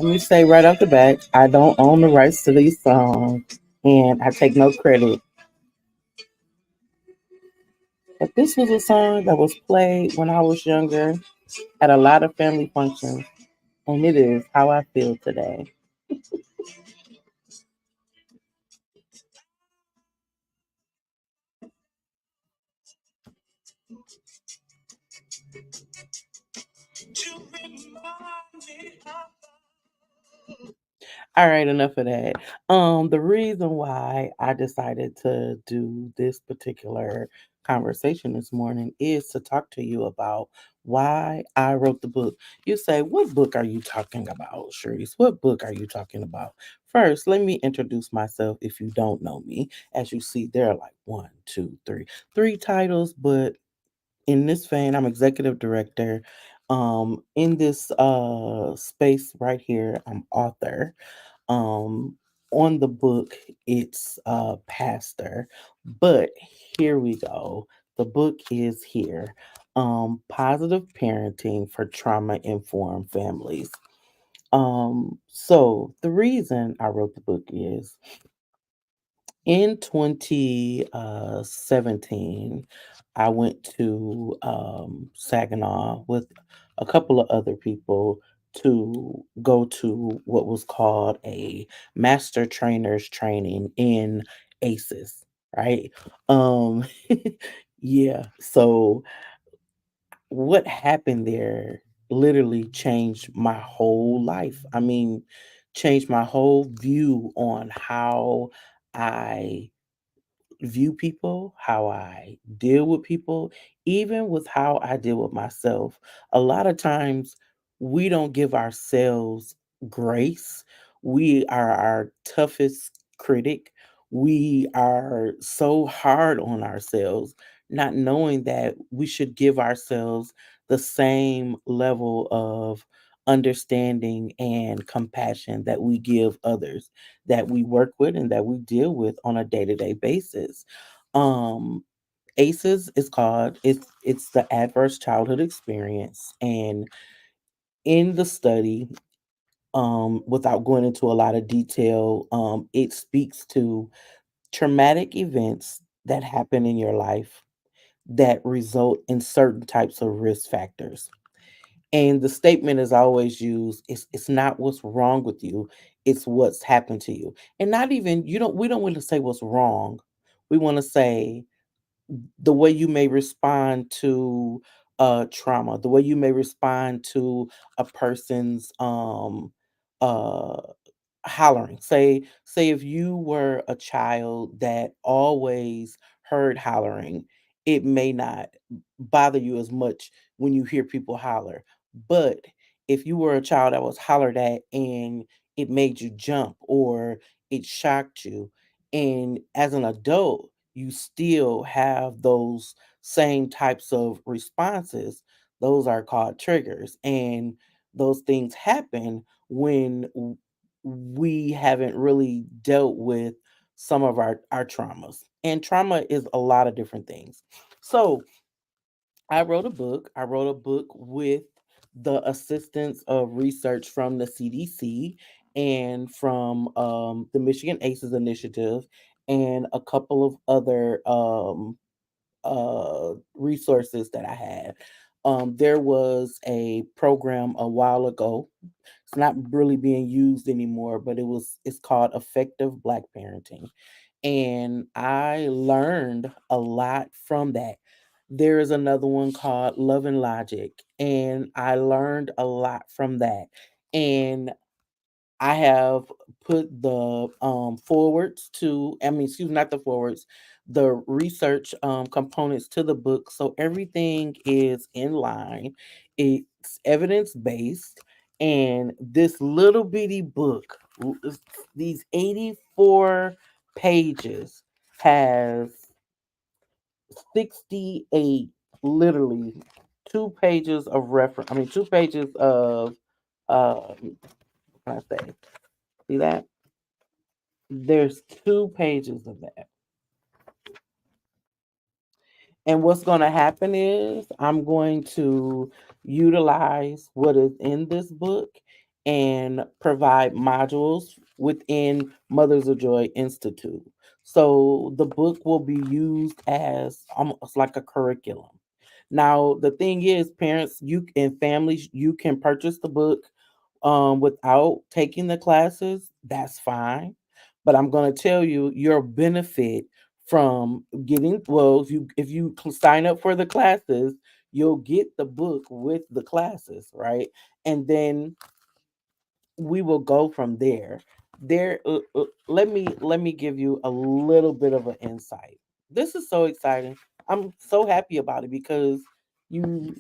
me say right off the bat, I don't own the rights to these songs, and I take no credit. But this was a song that was played when I was younger at a lot of family functions, and it is how I feel today. All right, enough of that. The reason why I decided to do this particular conversation this morning is to talk to you about why I wrote the book. You say, what book are you talking about, Sharice? What book are you talking about? First, let me introduce myself if you don't know me. As you see, there are like one, two, three titles, but in this vein, I'm executive director. In this space right here, I'm author. Um, on the book, it's pastor, but here we go. The book is here. Positive parenting for trauma informed families. So the reason I wrote the book is in 2017, I went to Saginaw with a couple of other people to go to what was called a master trainers training in ACEs, right? Um, yeah. So what happened there literally changed my whole life. I mean, changed my whole view on how I view people, how I deal with people, even with how I deal with myself. A lot of times we don't give ourselves grace. We are our toughest critic. We are so hard on ourselves, not knowing that we should give ourselves the same level of understanding and compassion that we give others that we work with and that we deal with on a day-to-day basis. Um ACEs is called it's the adverse childhood experience, and in the study, without going into a lot of detail, it speaks to traumatic events that happen in your life that result in certain types of risk factors. And the statement is always used, it's not what's wrong with you, it's what's happened to you. And not even you don't we don't want to say what's wrong. We want to say the way you may respond to trauma, the way you may respond to a person's uh hollering. Say if you were a child that always heard hollering, it may not bother you as much when you hear people holler. But if you were a child that was hollered at and it made you jump or it shocked you, and as an adult you still have those same types of responses, those are called triggers. And those things happen when we haven't really dealt with some of our traumas. And trauma is a lot of different things. So I wrote a book. I wrote a book with the assistance of research from the CDC and from the Michigan ACEs initiative and a couple of other resources that I had. There was a program a while ago. It's not really being used anymore, but it's called Effective Black Parenting. And I learned a lot from that. There is another one called Love and Logic, and I learned a lot from that. And I have put the forwards to, I mean, excuse me, not the forwards, the research components to the book. So everything is in line. It's evidence based. And this little bitty book, these 84 pages, has 68, literally 2 pages of reference. I mean, 2 pages of, what can I say? See that? There's 2 pages of that. And what's going to happen is I'm going to utilize what is in this book and provide modules within Mothers of Joy Institute. So the book will be used as almost like a curriculum. Now, the thing is, parents, you and families, you can purchase the book without taking the classes. That's fine. But I'm going to tell you your benefit from getting, well, if you sign up for the classes, you'll get the book with the classes, right? And then we will go from there. Let me give you a little bit of an insight. This is so exciting. I'm so happy about it because you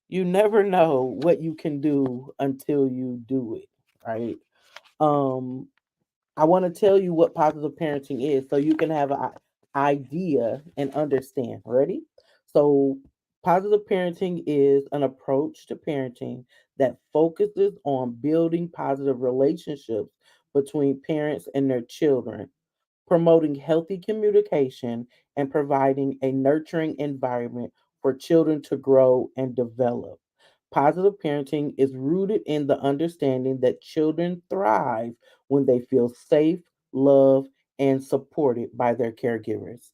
you never know what you can do until you do it, right? Um I want to tell you what positive parenting is so you can have an idea and understand. Ready? So, positive parenting is an approach to parenting that focuses on building positive relationships between parents and their children, promoting healthy communication, and providing a nurturing environment for children to grow and develop. Positive parenting is rooted in the understanding that children thrive when they feel safe, loved, and supported by their caregivers.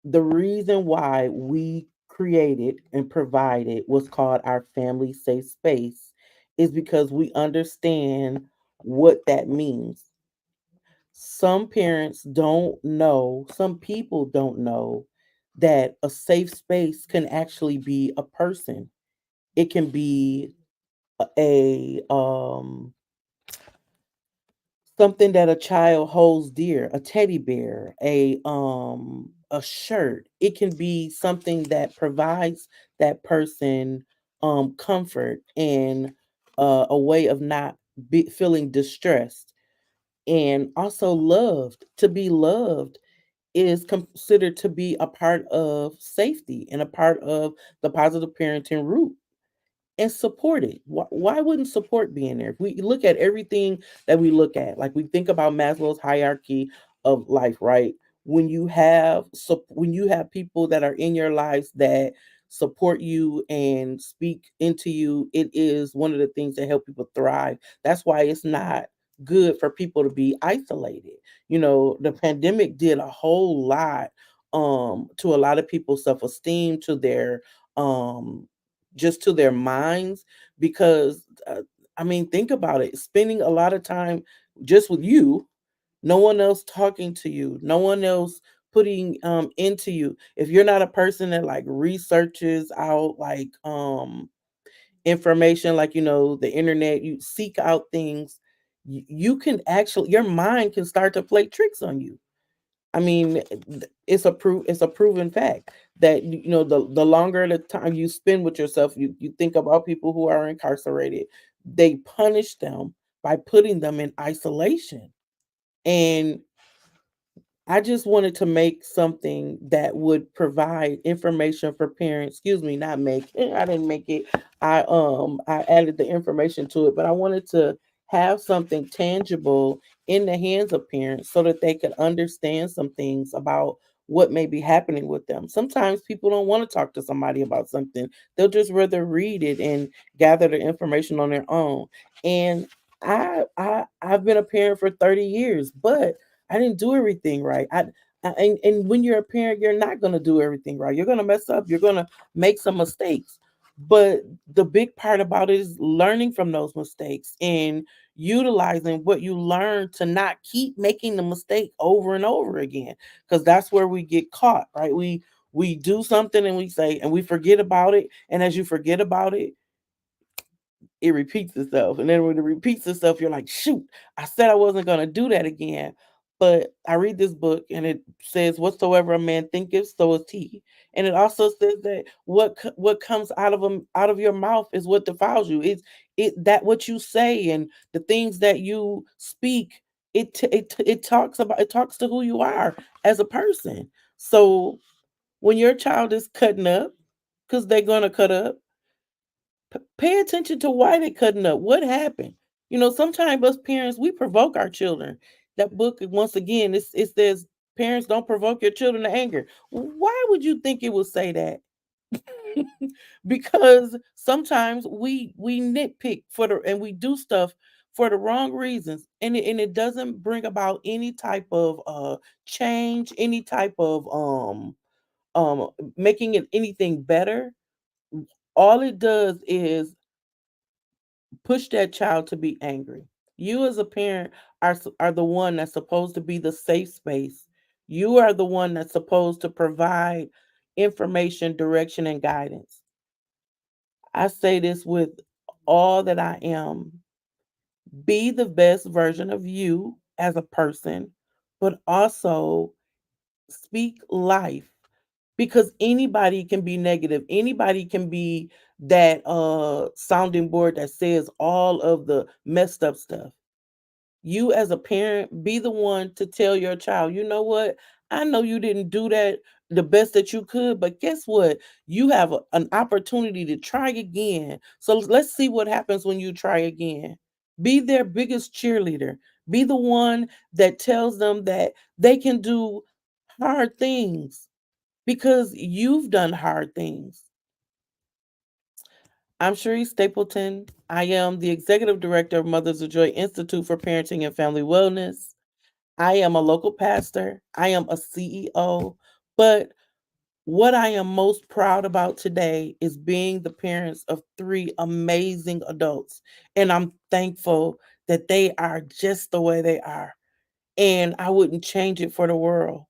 The reason why we created and provided what's called our family safe space is because we understand what that means. Some parents don't know, some people don't know that a safe space can actually be a person. It can be a something that a child holds dear, a teddy bear, a shirt. It can be something that provides that person comfort and a way of not feeling distressed and also loved. To be loved is considered to be a part of safety and a part of the positive parenting route and support it. Why wouldn't support be in there? If we look at everything that we look at, like we think about Maslow's hierarchy of life, right? When you have people that are in your lives that support you and speak into you, it is one of the things that help people thrive. That's why it's not good for people to be isolated. The pandemic did a whole lot to a lot of people's self-esteem, to their um just to their minds because I mean, think about it, spending a lot of time just with you, no one else talking to you, no one else putting into you. If you're not a person that like researches out like information, like the internet, you seek out things, you can actually, your mind can start to play tricks on you. I mean, it's a proven fact that the longer the time you spend with yourself, you think about people who are incarcerated, they punish them by putting them in isolation. And I just wanted to make something that would provide information for parents. Excuse me, not make. I didn't make it. I added the information to it, but I wanted to have something tangible in the hands of parents so that they could understand some things about what may be happening with them. Sometimes people don't want to talk to somebody about something. They'll just rather read it and gather the information on their own. And I've been a parent for 30 years, but I didn't do everything right. And when you're a parent, you're not going to do everything right. You're going to mess up. You're going to make some mistakes. But the big part about it is learning from those mistakes and utilizing what you learn to not keep making the mistake over and over again. Because that's where we get caught, right? We do something and we say and we forget about it. And as you forget about it, it repeats itself. And then when it repeats itself, you're like, shoot, I said I wasn't going to do that again. But I read this book and it says, whatsoever a man thinketh, so is he. And it also says that what comes out of your mouth is what defiles you. It that what you say and the things that you speak, it talks to who you are as a person. So when your child is cutting up, because they're gonna cut up, pay attention to why they cutting up. What happened? Sometimes us parents we provoke our children. That book once again, it says parents don't provoke your children to anger. Why would you think it would say that? Because sometimes we nitpick for the and we do stuff for the wrong reasons, and it doesn't bring about any type of change, any type of making it anything better. All it does is push that child to be angry. You as a parent are the one that's supposed to be the safe space. You are the one that's supposed to provide information, direction, and guidance. I say this with all that I am. Be the best version of you as a person, but also speak life, because anybody can be negative. Anybody can be that sounding board that says all of the messed up stuff. You as a parent, be the one to tell your child, you know what? I know you didn't do that the best that you could, but guess what? You have an opportunity to try again. So let's see what happens when you try again. Be their biggest cheerleader. Be the one that tells them that they can do hard things because you've done hard things. I'm Cherie Stapleton. I am the executive director of Mothers of Joy Institute for Parenting and Family Wellness. I am a local pastor. I am a CEO. But what I am most proud about today is being the parents of three amazing adults. And I'm thankful that they are just the way they are. And I wouldn't change it for the world.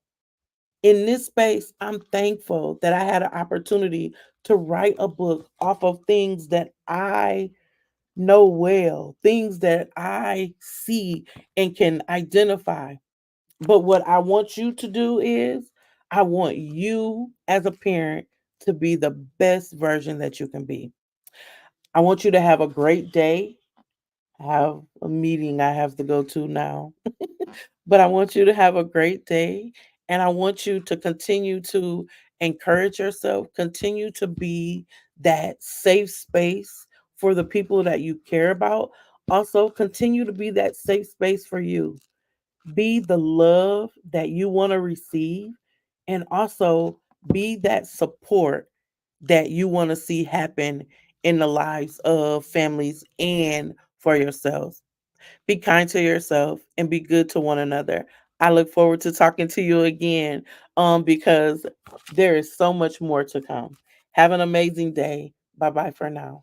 In this space, I'm thankful that I had an opportunity to write a book off of things that I know well, things that I see and can identify. But what I want you to do is, I want you as a parent to be the best version that you can be. I want you to have a great day. I have a meeting I have to go to now. But I want you to have a great day. And I want you to continue to encourage yourself, continue to be that safe space for the people that you care about. Also, continue to be that safe space for you. Be the love that you want to receive, and also be that support that you want to see happen in the lives of families and for yourselves. Be kind to yourself and be good to one another. I look forward to talking to you again, because there is so much more to come. Have an amazing day. Bye bye for now.